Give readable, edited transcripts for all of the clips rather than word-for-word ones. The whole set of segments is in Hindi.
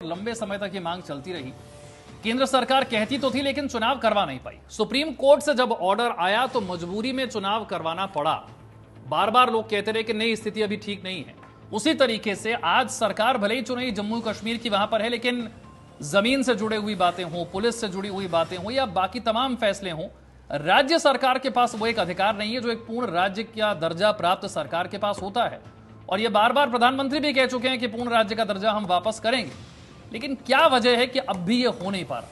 लंबे समय तक ये मांग चलती रही। केंद्र सरकार कहती तो थी लेकिन चुनाव करवा नहीं पाई। सुप्रीम कोर्ट से जब ऑर्डर आया तो मजबूरी में चुनाव करवाना पड़ा। बार बार लोग कहते रहे कि नहीं, स्थिति अभी ठीक नहीं है। उसी तरीके से आज सरकार भले ही चुनी जम्मू कश्मीर की वहां पर है, लेकिन जमीन से जुड़े हुई बातें हों, पुलिस से जुड़ी हुई बातें हों या बाकी तमाम फैसले हों, राज्य सरकार के पास वो एक अधिकार नहीं है जो एक पूर्ण राज्य का दर्जा प्राप्त सरकार के पास होता है। और ये बार बार प्रधानमंत्री भी कह चुके हैं कि पूर्ण राज्य का दर्जा हम वापस करेंगे, लेकिन क्या वजह है कि अब भी ये हो नहीं पा रहा?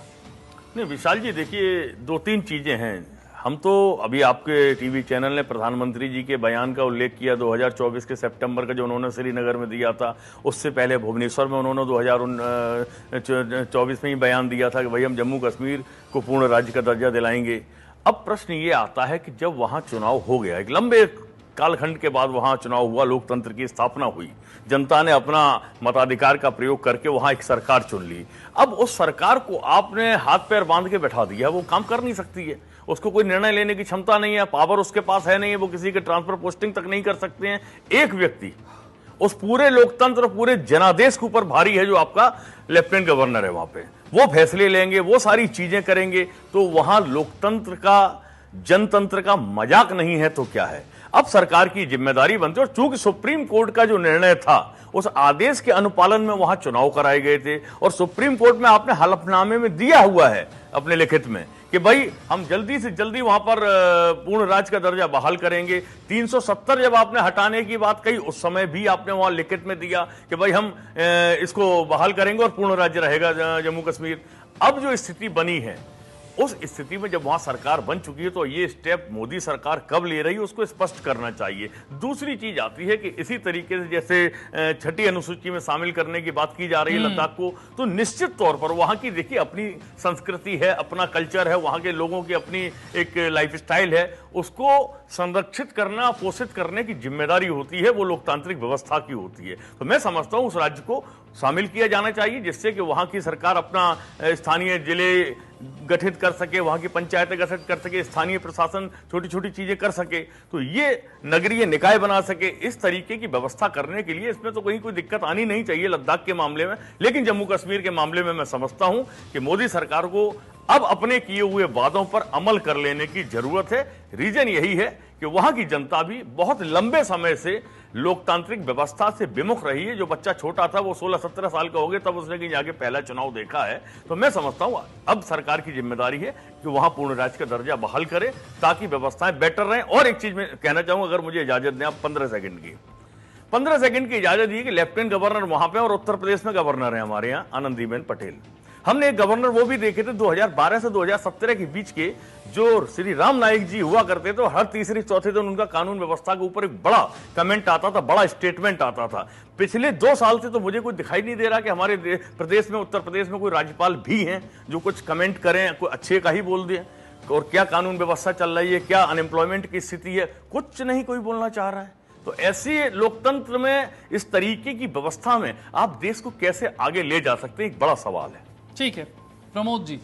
नहीं विशाल जी, देखिए दो तीन चीजें हैं। हम तो अभी आपके टीवी चैनल ने प्रधानमंत्री जी के बयान का उल्लेख किया 2024 के सितंबर का, जो उन्होंने श्रीनगर में दिया था। उससे पहले भुवनेश्वर में उन्होंने 2024 में ही बयान दिया था कि भाई हम जम्मू कश्मीर को पूर्ण राज्य का दर्जा दिलाएंगे। अब प्रश्न ये आता है कि जब वहां चुनाव हो गया, एक लंबे कालखंड के बाद वहां चुनाव हुआ, लोकतंत्र की स्थापना हुई, जनता ने अपना मताधिकार का प्रयोग करके वहां एक सरकार चुन ली। अब उस सरकार को आपने हाथ पैर बांध के बैठा दिया, वो काम कर नहीं सकती है, उसको कोई निर्णय लेने की क्षमता नहीं है, पावर उसके पास है नहीं है, वो किसी के ट्रांसफर पोस्टिंग तक नहीं कर सकते हैं। एक व्यक्ति उस पूरे लोकतंत्र, पूरे जनादेश के ऊपर भारी है, जो आपका लेफ्टिनेंट गवर्नर है, वहां पे वो फैसले लेंगे, वो सारी चीजें करेंगे। तो वहां लोकतंत्र का, जनतंत्र का मजाक नहीं है तो क्या है? अब सरकार की जिम्मेदारी बनती है। और चूंकि सुप्रीम कोर्ट का जो निर्णय था, उस आदेश के अनुपालन में वहां चुनाव कराए गए थे, और सुप्रीम कोर्ट में आपने हलफनामे में दिया हुआ है अपने लिखित में कि भाई हम जल्दी से जल्दी वहां पर पूर्ण राज्य का दर्जा बहाल करेंगे। 370 जब आपने हटाने की बात कही, उस समय भी आपने वहां लिखित में दिया कि भाई हम इसको बहाल करेंगे और पूर्ण राज्य रहेगा जम्मू कश्मीर। अब जो स्थिति बनी है, उस स्थिति में जब वहां सरकार बन चुकी है, तो ये स्टेप मोदी सरकार कब ले रही है उसको स्पष्ट करना चाहिए। दूसरी चीज आती है कि इसी तरीके से जैसे छठी अनुसूची में शामिल करने की बात की जा रही है लद्दाख को, तो निश्चित तौर पर वहां की देखिए अपनी संस्कृति है, अपना कल्चर है, वहां के लोगों की अपनी एक लाइफस्टाइल है, उसको संरक्षित करना, पोषित करने की जिम्मेदारी होती है, वो लोकतांत्रिक व्यवस्था की होती है। तो मैं समझता हूं उस राज्य को शामिल किया जाना चाहिए, जिससे कि वहां की सरकार अपना स्थानीय जिले गठित कर सके, वहां की पंचायतें गठित कर सके, स्थानीय प्रशासन छोटी छोटी चीजें कर सके, तो ये नगरीय निकाय बना सके। इस तरीके की व्यवस्था करने के लिए इसमें तो कहीं कोई दिक्कत आनी नहीं चाहिए लद्दाख के मामले में। लेकिन जम्मू कश्मीर के मामले में मैं समझता हूं कि मोदी सरकार को अब अपने किए हुए वादों पर अमल कर लेने की जरूरत है। रीजन यही है कि वहां की जनता भी बहुत लंबे समय से लोकतांत्रिक व्यवस्था से विमुख रही है। जो बच्चा छोटा था वो 16-17 साल का हो गया तब उसने कहीं जाके पहला चुनाव देखा है। तो मैं समझता हूं अब सरकार की जिम्मेदारी है कि वहां पूर्ण राज्य का दर्जा बहाल करे, ताकि व्यवस्थाएं बेटर रहें। और एक चीज मैं कहना चाहूंगा, अगर मुझे इजाजत दें आप 15 सेकंड की इजाजत दी कि लेफ्टिनेंट गवर्नर वहां पे और उत्तर प्रदेश में गवर्नर है हमारे यहाँ आनंदीबेन पटेल। हमने एक गवर्नर वो भी देखे थे 2012 से 2017 के बीच के, जो श्री राम नाईक जी हुआ करते थे। हर तीसरे चौथे दिन उनका कानून व्यवस्था के ऊपर एक बड़ा कमेंट आता था, बड़ा स्टेटमेंट आता था। पिछले 2 साल से तो मुझे कोई दिखाई नहीं दे रहा कि हमारे प्रदेश में, उत्तर प्रदेश में कोई राज्यपाल भी हैं जो कुछ कमेंट करें, कोई अच्छे का ही बोल दें। और क्या कानून व्यवस्था चल रही है, क्या अनएम्प्लॉयमेंट की स्थिति है, कुछ नहीं कोई बोलना चाह रहा है। तो ऐसे लोकतंत्र में, इस तरीके की व्यवस्था में आप देश को कैसे आगे ले जा सकते हैं, एक बड़ा सवाल है। ठीक है प्रमोद जी।